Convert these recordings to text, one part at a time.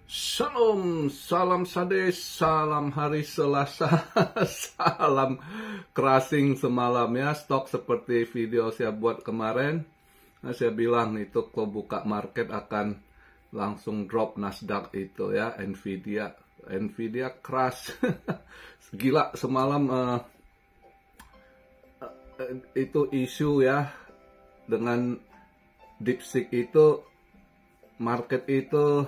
Shalom, salam sade, salam hari Selasa, salam crashing semalam ya. Stok seperti video saya buat kemarin. Nah, saya bilang itu kalau buka market akan langsung drop Nasdaq itu ya, Nvidia crash. Gila semalam itu isu ya, dengan DeepSeek itu market itu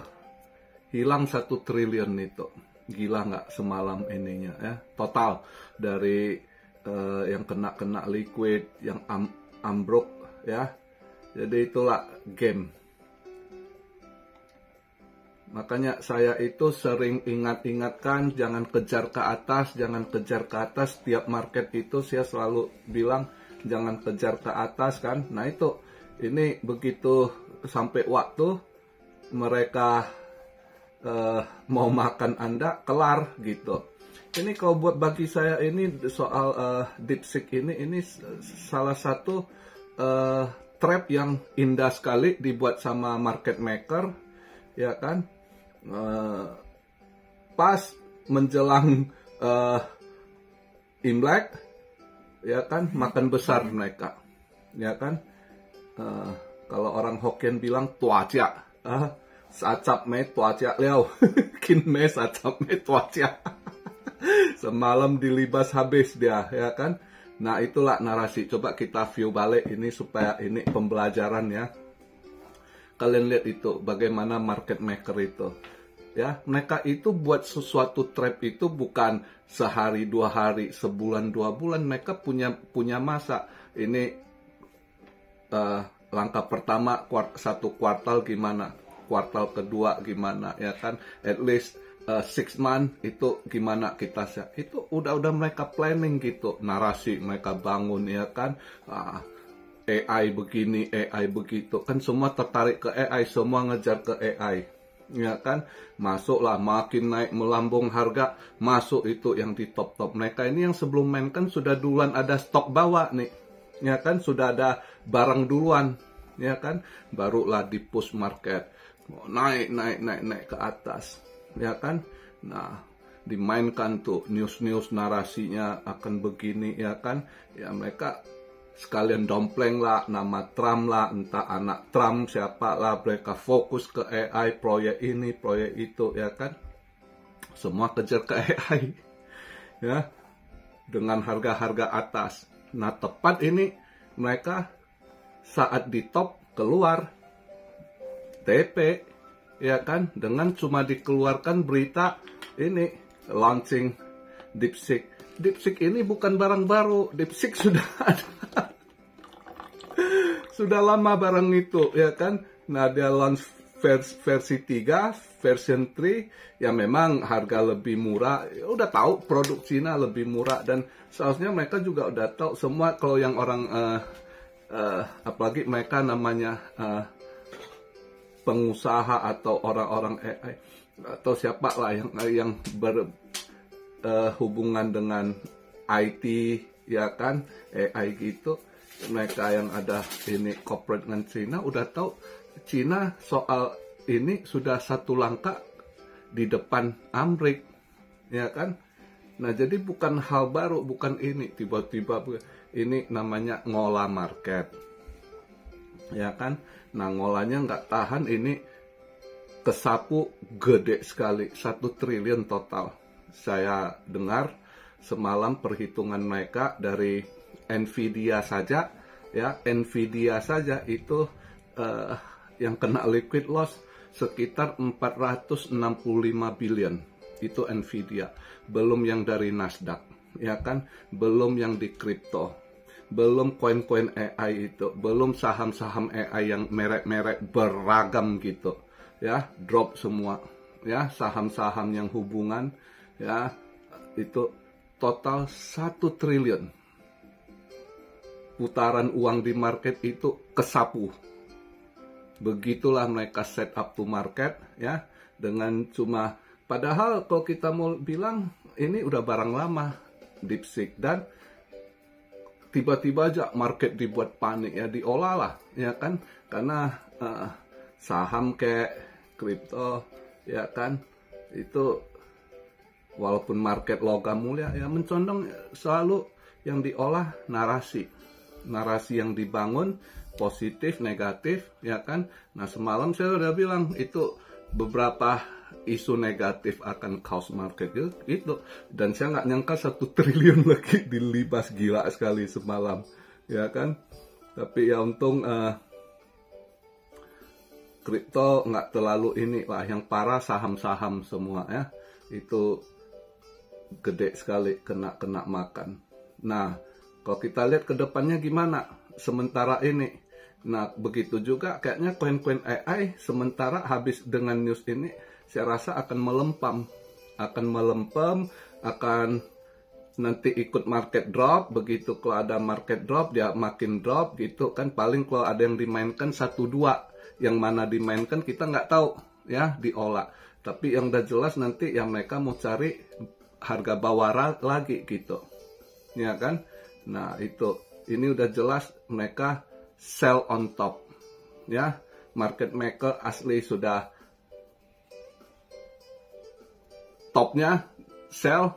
hilang 1 triliun itu. Gila nggak semalam ininya ya, total dari yang kena liquid, yang ambruk ya. Jadi itulah game. Makanya saya itu sering ingatkan jangan kejar ke atas, jangan kejar ke atas. Tiap market itu saya selalu bilang jangan kejar ke atas kan. Nah itu, ini begitu sampai waktu mereka mau makan Anda, kelar gitu. Ini kalau buat bagi saya ini soal DeepSeek ini salah satu trap yang indah sekali dibuat sama market maker, ya kan? Pas menjelang Imlek, ya kan, makan besar mereka, ya kan? Kalau orang Hokkien bilang tuacia, sacap me tuacia leo, kin me sacap me tuacia. Semalam dilibas habis dia, ya kan? Nah itulah narasi. Coba kita view balik ini supaya ini pembelajaran ya. Kalian lihat itu bagaimana market maker itu, ya. Mereka itu buat sesuatu trap itu bukan sehari 2 hari, sebulan 2 bulan. Mereka punya masa. Ini langkah pertama satu kuartal gimana, kuartal kedua gimana, ya kan, at least 6 months itu gimana kita itu udah mereka planning gitu, narasi mereka bangun, ya kan. AI begini, AI begitu kan, semua tertarik ke AI, semua ngejar ke AI, ya kan. Masuklah, makin naik melambung harga, masuk itu yang di top mereka ini yang sebelum main kan sudah duluan ada stok bawa nih, ya kan, sudah ada barang duluan, ya kan, barulah di push market naik ke atas, ya kan. Nah dimainkan tuh news narasinya akan begini, ya kan, ya mereka sekalian dompleng lah nama Trump lah, entah anak Trump siapa lah, mereka fokus ke AI, proyek ini proyek itu, ya kan, semua kejar ke AI ya, dengan harga atas. Nah tepat ini mereka saat di top keluar TP, ya kan, dengan cuma dikeluarkan berita ini launching DeepSeek. DeepSeek ini bukan barang baru, DeepSeek sudah ada. Sudah lama barang itu, ya kan. Nah dia launch versi 3, version 3, ya memang harga lebih murah. Ya, udah tahu produk Cina lebih murah, dan seharusnya mereka juga udah tahu semua. Kalau yang orang apalagi mereka namanya pengusaha atau orang-orang AI atau siapa lah yang berhubungan dengan IT, ya kan, AI gitu, mereka yang ada ini corporate dengan Cina udah tahu Cina soal ini sudah satu langkah di depan Amerika, ya kan. Nah jadi bukan hal baru, bukan ini tiba-tiba ini namanya ngolah market, ya kan. Nah ngolahnya nggak tahan, ini kesapu gede sekali, 1 triliun total. Saya dengar semalam perhitungan mereka dari Nvidia saja, ya, Nvidia saja itu yang kena liquid loss sekitar 465 billion, itu Nvidia. Belum yang dari Nasdaq, ya kan, belum yang di kripto, belum koin-koin AI itu, belum saham-saham AI yang merek-merek beragam gitu, ya, drop semua, ya, saham-saham yang hubungan, ya, itu total 1 triliun. Putaran uang di market itu kesapu. Begitulah mereka set up to market, ya, dengan cuma, padahal kalau kita mau bilang ini udah barang lama DeepSeek, dan tiba-tiba aja market dibuat panik, ya, diolah lah, ya kan, karena saham kayak kripto ya kan. Itu walaupun market logam mulia ya mencondong selalu yang diolah narasi yang dibangun positif negatif, ya kan. Nah semalam saya udah bilang itu beberapa isu negatif akan kaos market gitu, dan saya nggak nyangka 1 triliun lagi dilibas, gila sekali semalam, ya kan. Tapi ya untung kripto nggak terlalu ini lah, yang parah saham-saham semua ya, itu gede sekali kena makan. Nah kalau kita lihat ke depannya gimana sementara ini, nah begitu juga kayaknya koin-koin AI sementara habis dengan news ini saya rasa akan melempem, akan nanti ikut market drop. Begitu kalau ada market drop dia makin drop gitu kan. Paling kalau ada yang dimainkan 1-2, yang mana dimainkan kita nggak tahu ya, diolah. Tapi yang udah jelas nanti yang mereka mau cari harga bawah lagi gitu, ya kan. Nah itu, ini udah jelas mereka sell on top ya. Market maker asli sudah topnya sell,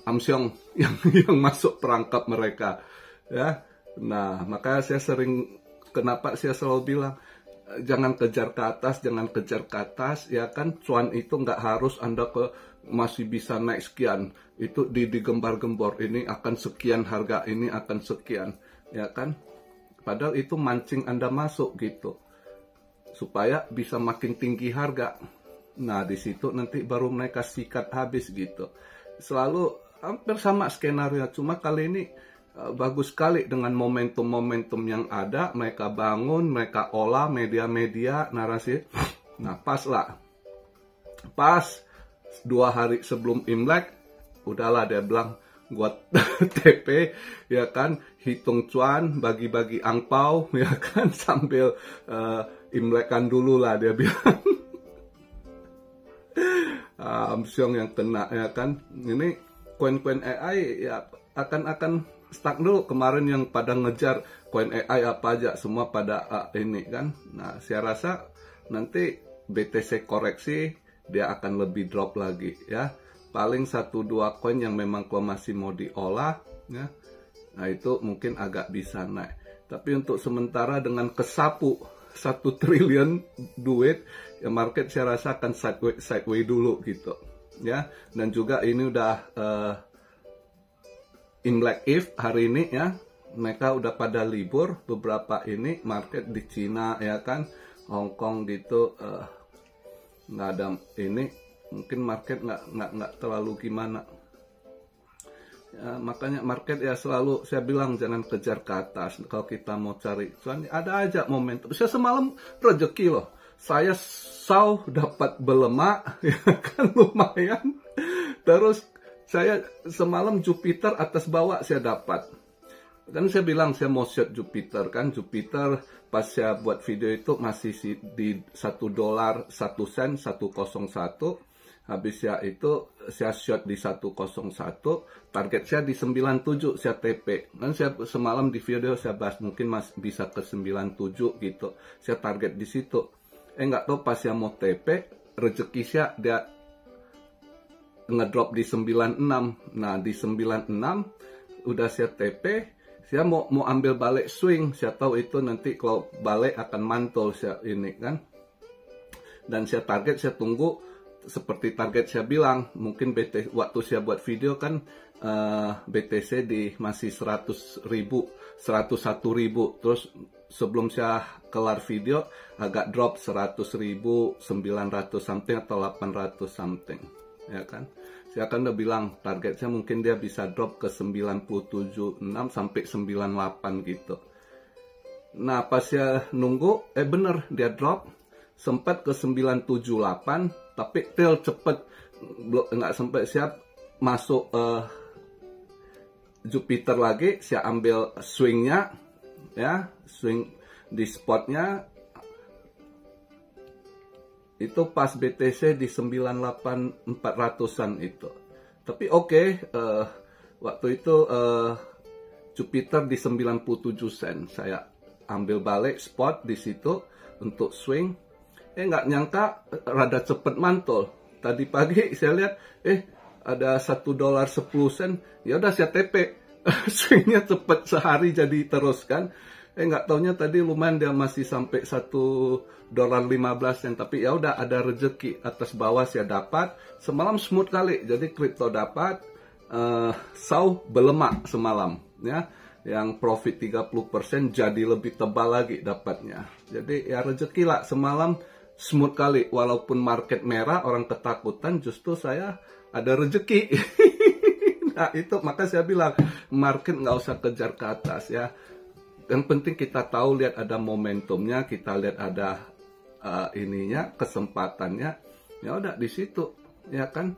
Amsyong yang masuk perangkap mereka ya. Nah makanya saya sering, kenapa saya selalu bilang jangan kejar ke atas ya kan. Cuan itu nggak harus Anda masih bisa naik sekian, itu digembar-gembor ini akan sekian, harga ini akan sekian, ya kan. Padahal itu mancing Anda masuk gitu supaya bisa makin tinggi harga. Nah di situ nanti baru mereka sikat habis gitu. Selalu hampir sama skenario, cuma kali ini bagus sekali dengan momentum-momentum yang ada. Mereka bangun, mereka olah media-media narasi. Nah pas 2 hari sebelum Imlek udahlah dia bilang buat TP, ya kan, hitung cuan, bagi-bagi angpau, ya kan, sambil Imlekan dulu lah dia bilang. Amsyong yang kena, ya kan. Ini koin-koin AI ya akan stuck dulu. Kemarin yang pada ngejar koin AI apa aja semua pada ini kan. Nah saya rasa nanti BTC koreksi dia akan lebih drop lagi ya. Paling 1-2 koin yang memang masih mau diolah ya. Nah itu mungkin agak bisa naik. Tapi untuk sementara dengan kesapu 1 triliun duit ya, market saya rasa akan sideways dulu gitu ya. Dan juga ini udah Imlek Eve hari ini ya, mereka udah pada libur beberapa ini market di Cina ya kan, Hong Kong gitu, nggak ada ini, mungkin market nggak terlalu gimana ya. Makanya market ya selalu saya bilang jangan kejar ke atas. Kalau kita mau cari cuan ada aja momentum. Saya semalam rezeki loh, saya dapat belemak ya kan, lumayan. Terus saya semalam Jupiter atas bawah saya dapat. Kan saya bilang saya mau short Jupiter kan. Jupiter pas saya buat video itu masih di $1 1 sen 101. Habis ya itu saya short di 101. Target saya di 97 saya TP. Kan saya semalam di video saya bahas mungkin bisa ke 97 gitu. Saya target di situ. Nggak tahu pas saya mau TP rezeki saya dia ngedrop di 96. Nah di 96 udah saya TP, saya mau ambil balik swing. Saya tahu itu nanti kalau balik akan mantul saya ini kan. Dan saya target, saya tunggu seperti target saya bilang. Mungkin waktu saya buat video kan BTC di masih 100.000, 101.000. Terus sebelum saya kelar video agak drop 100.900 something atau 800 something. Ya kan, saya akan udah bilang target saya mungkin dia bisa drop ke 97.6 sampai 98 gitu. Nah pas saya nunggu bener dia drop sempat ke 978, tapi till cepet nggak sampai siap masuk Jupiter lagi. Saya ambil swingnya ya, swing di spotnya itu pas BTC di 98.400-an itu. Tapi oke, waktu itu Jupiter di 97 sen. Saya ambil balik spot di situ untuk swing. Nggak nyangka rada cepet mantul. Tadi pagi saya lihat, ada $1.10. Ya udah saya TP. Swingnya cepet sehari jadi terus kan. Nggak taunya tadi lumayan dia masih sampai $1.15. Tapi ya udah ada rezeki atas bawah saya dapat. Semalam smooth kali. Jadi kripto dapat. SAU berlemak semalam ya. Yang profit 30% jadi lebih tebal lagi dapatnya. Jadi ya rezeki lah semalam smooth kali. Walaupun market merah orang ketakutan, justru saya ada rezeki. Nah itu maka saya bilang market nggak usah kejar ke atas ya. Yang penting kita tahu lihat ada momentumnya, kita lihat ada ininya kesempatannya. Ya udah di situ ya kan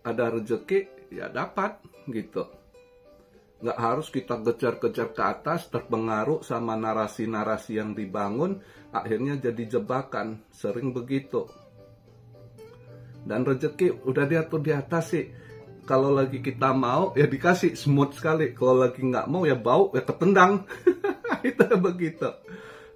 ada rezeki ya dapat gitu. Nggak harus kita kejar-kejar ke atas, terpengaruh sama narasi-narasi yang dibangun, akhirnya jadi jebakan, sering begitu. Dan rezeki udah diatur di atas sih. Kalau lagi kita mau ya dikasih smooth sekali, kalau lagi nggak mau ya bau ya ketendang. Itu begitu.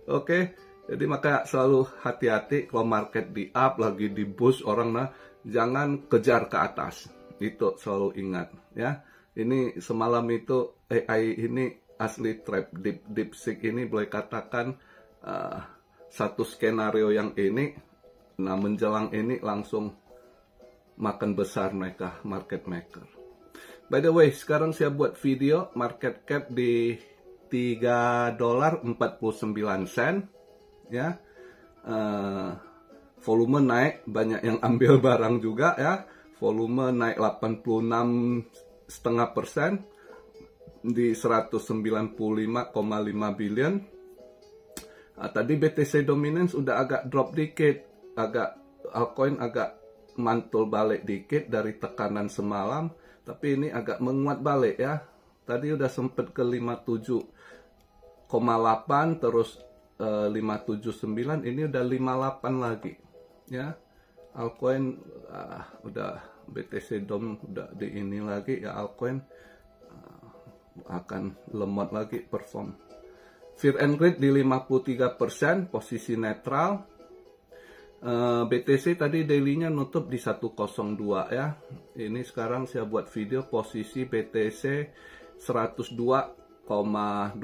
Oke, jadi maka selalu hati-hati kalau market di up lagi di boost orang jangan kejar ke atas. Itu selalu ingat ya. Ini semalam itu AI ini asli trap. DeepSeek ini boleh katakan satu skenario yang ini. Nah menjelang ini langsung makan besar mereka market maker. By the way, sekarang saya buat video market cap di $3.49 ya. Volume naik, banyak yang ambil barang juga ya. Volume naik 86,5% di 195,5 billion. Tadi BTC Dominance udah agak drop dikit, altcoin agak mantul balik dikit dari tekanan semalam, tapi ini agak menguat balik ya. Tadi udah sempet ke 57,8 terus 579, ini udah 58 lagi ya. Altcoin udah BTC Dom udah di ini lagi ya, altcoin akan lemot lagi perform. Fear and Greed di 53%, posisi netral. BTC tadi daily-nya nutup di 102 ya. Ini sekarang saya buat video posisi BTC $102,209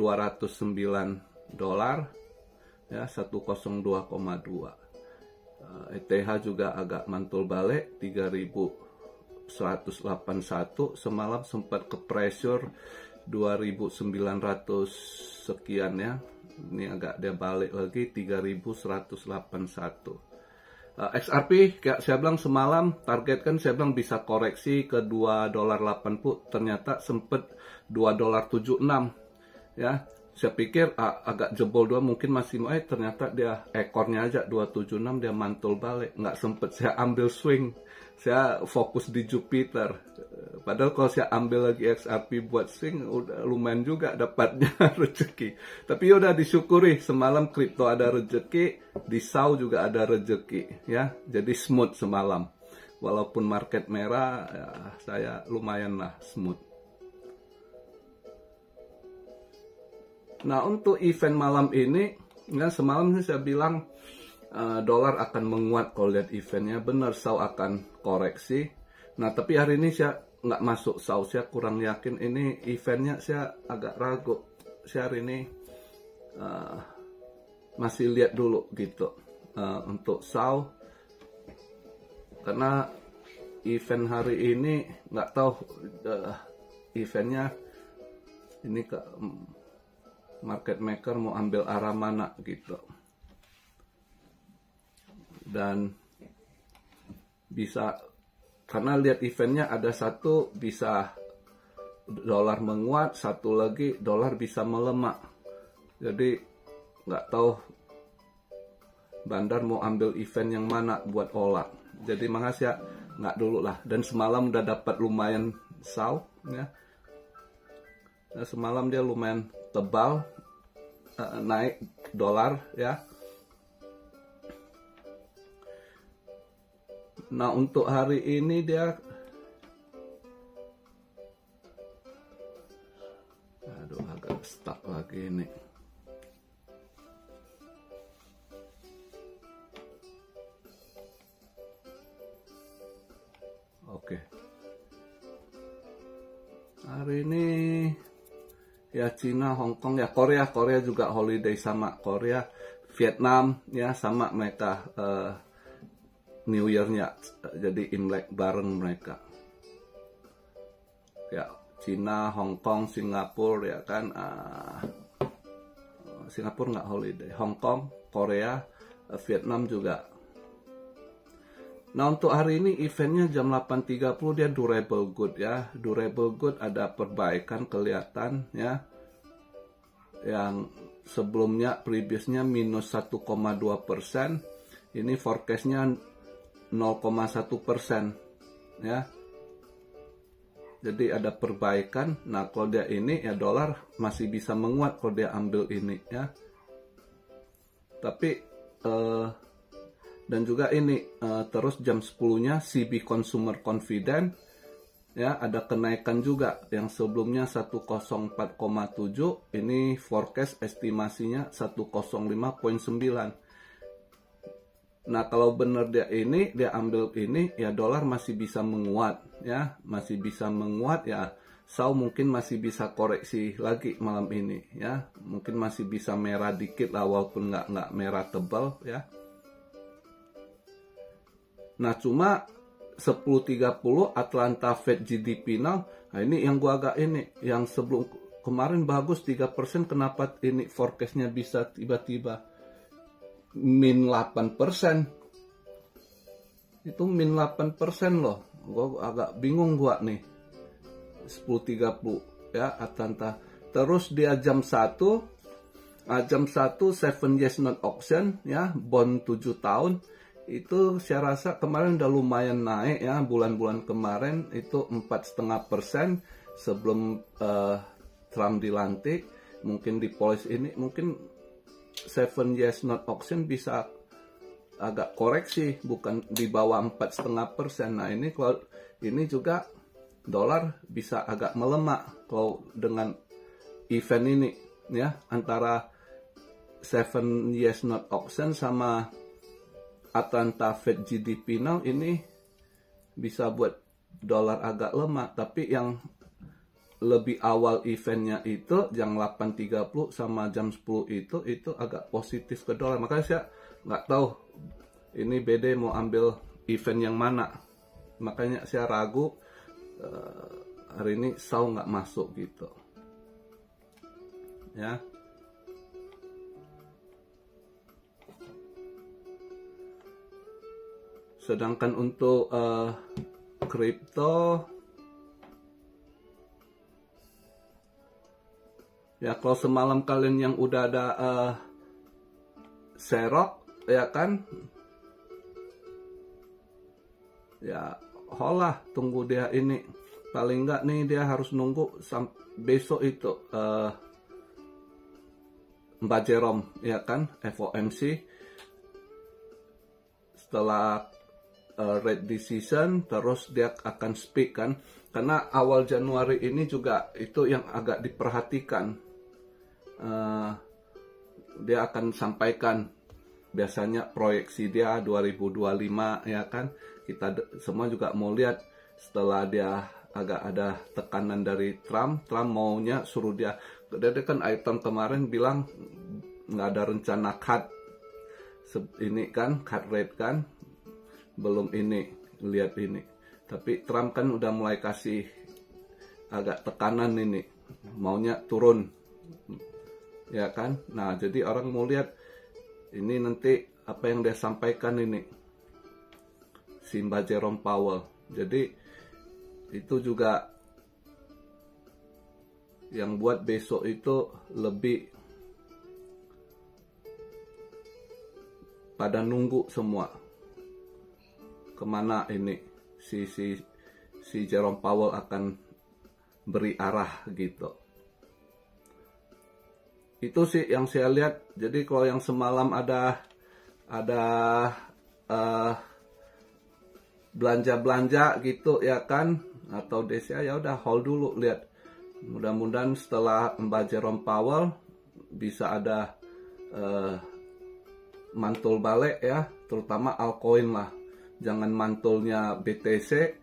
ya, 102,2. ETH juga agak mantul balik 3.181, semalam sempat ke pressure 2.900 sekian ya. Ini agak dia balik lagi 3.181. XRP kayak saya bilang semalam target kan saya bilang bisa koreksi ke $2.80, ternyata sempet $2.76 ya. Saya pikir agak jebol dua mungkin masih mau, ternyata dia ekornya aja 276 dia mantul balik, nggak sempet saya ambil swing, saya fokus di Jupiter. Padahal kalau saya ambil lagi XRP buat swing udah lumayan juga dapatnya rezeki. Tapi udah disyukuri semalam kripto ada rezeki, di SAU juga ada rezeki ya. Jadi smooth semalam. Walaupun market merah ya, saya lumayan lah smooth. Nah untuk event malam ini ya, semalam sih saya bilang dolar akan menguat kalau lihat eventnya, benar SAU akan koreksi. Nah tapi hari ini saya nggak masuk SAU, saya kurang yakin ini eventnya, saya agak ragu. Saya hari ini masih lihat dulu gitu untuk SAU, karena event hari ini nggak tahu eventnya ini ke market maker mau ambil arah mana gitu. Dan bisa karena lihat eventnya ada satu bisa dolar menguat, satu lagi dolar bisa melemah. Jadi nggak tahu Bandar mau ambil event yang mana buat olah. Jadi makasih ya, nggak dulu lah. Dan semalam udah dapat lumayan SAU ya. Nah, semalam dia lumayan tebal, naik dolar ya. Nah untuk hari ini dia agak stuck lagi ini. Oke. Hari ini ya Cina, Hong Kong, ya Korea juga holiday sama Korea, Vietnam ya sama mereka New Year-nya, jadi Imlek bareng mereka. Ya Cina, Hong Kong, Singapura ya kan, Singapura nggak holiday, Hong Kong, Korea, Vietnam juga. Nah untuk hari ini eventnya jam 8.30 dia durable good ya. Durable good ada perbaikan kelihatan ya. Yang sebelumnya previousnya minus 1,2%. Ini forecastnya 0,1% ya. Jadi ada perbaikan. Nah kalau dia ini ya dolar masih bisa menguat kalau dia ambil ini ya. Tapi dan juga ini terus jam 10-nya CB Consumer Confidence ya ada kenaikan juga, yang sebelumnya 104,7 ini forecast estimasinya 105,9. Nah kalau benar dia ini dia ambil ini ya dolar masih bisa menguat ya, masih bisa menguat ya. Mungkin masih bisa koreksi lagi malam ini ya, mungkin masih bisa merah dikit lah walaupun nggak merah tebal ya. Nah cuma 10.30 Atlanta Fed GDP now. Nah ini yang gua agak ini, yang sebelum kemarin bagus 3%, kenapa ini forecastnya bisa tiba-tiba min 8%? Itu min 8% loh. Gua agak bingung gua nih. 10.30 ya Atlanta. Terus dia jam 1 7 years note auction ya, bond 7 tahun. Itu saya rasa kemarin udah lumayan naik ya, bulan-bulan kemarin itu 4,5% sebelum Trump dilantik. Mungkin di policy ini mungkin 7 years note auction bisa agak koreksi, bukan di bawah 4,5%. Nah ini kalau ini juga dolar bisa agak melemah kalau dengan event ini ya, antara 7 years note auction sama Atlanta Fed GDP now ini bisa buat dolar agak lemah. Tapi yang lebih awal eventnya itu jam 8.30 sama jam 10 itu agak positif ke dolar. Makanya saya nggak tahu ini BD mau ambil event yang mana. Makanya saya ragu hari ini Sau nggak masuk gitu ya. Sedangkan untuk kripto ya, kalau semalam kalian yang udah ada serok ya kan, ya holah tunggu dia ini, paling nggak nih dia harus nunggu sampai besok itu Mbak Jerome ya kan, FOMC setelah rate decision, terus dia akan speak kan, karena awal Januari ini juga itu yang agak diperhatikan. Dia akan sampaikan biasanya proyeksi dia 2025 ya kan, kita semua juga mau lihat setelah dia agak ada tekanan dari Trump maunya suruh dia kan, item kemarin bilang nggak ada rencana cut ini kan, cut rate kan, belum ini, lihat ini. Tapi Trump kan udah mulai kasih agak tekanan ini, maunya turun ya kan. Nah jadi orang mau lihat ini nanti apa yang dia sampaikan ini si Mbak Jerome Powell. Jadi itu juga yang buat besok itu lebih pada nunggu semua kemana ini si Jerome Powell akan beri arah gitu. Itu sih yang saya lihat. Jadi kalau yang semalam ada belanja gitu ya kan, atau DCA ya udah hold dulu, lihat. Mudah-mudahan setelah Mbak Jerome Powell bisa ada mantul balik ya, terutama altcoin lah. Jangan mantulnya BTC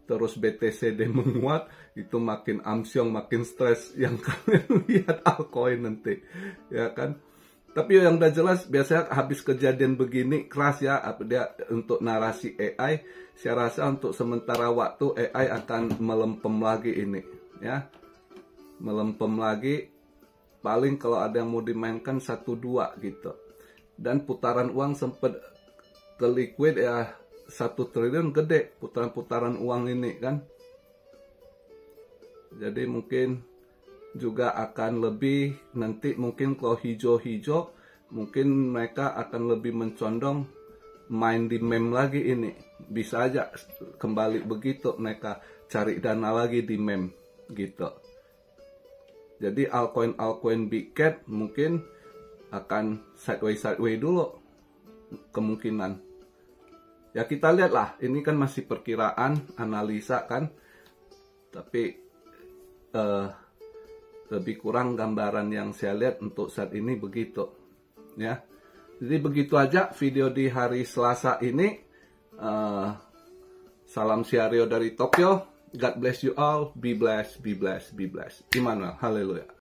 terus BTCD menguat, itu makin amsyong, makin stres yang kalian lihat altcoin nanti, ya kan. Tapi yang udah jelas, biasanya habis kejadian begini keras ya, dia untuk narasi AI, saya rasa untuk sementara waktu AI akan melempem lagi ini, ya, melempem lagi. Paling kalau ada yang mau dimainkan 1-2 gitu. Dan putaran uang sempat ke liquid ya, 1 triliun gede putaran-putaran uang ini kan. Jadi mungkin juga akan lebih nanti, mungkin kalau hijau-hijau mungkin mereka akan lebih mencondong main di meme lagi ini. Bisa aja kembali begitu, mereka cari dana lagi di meme gitu. Jadi altcoin big cap mungkin akan sideways dulu kemungkinan. Ya kita lihat lah, ini kan masih perkiraan, analisa kan, tapi lebih kurang gambaran yang saya lihat untuk saat ini begitu, ya. Jadi begitu aja video di hari Selasa ini. Salam Siario dari Tokyo. God bless you all. Be blessed, be blessed, be blessed. Immanuel, haleluya.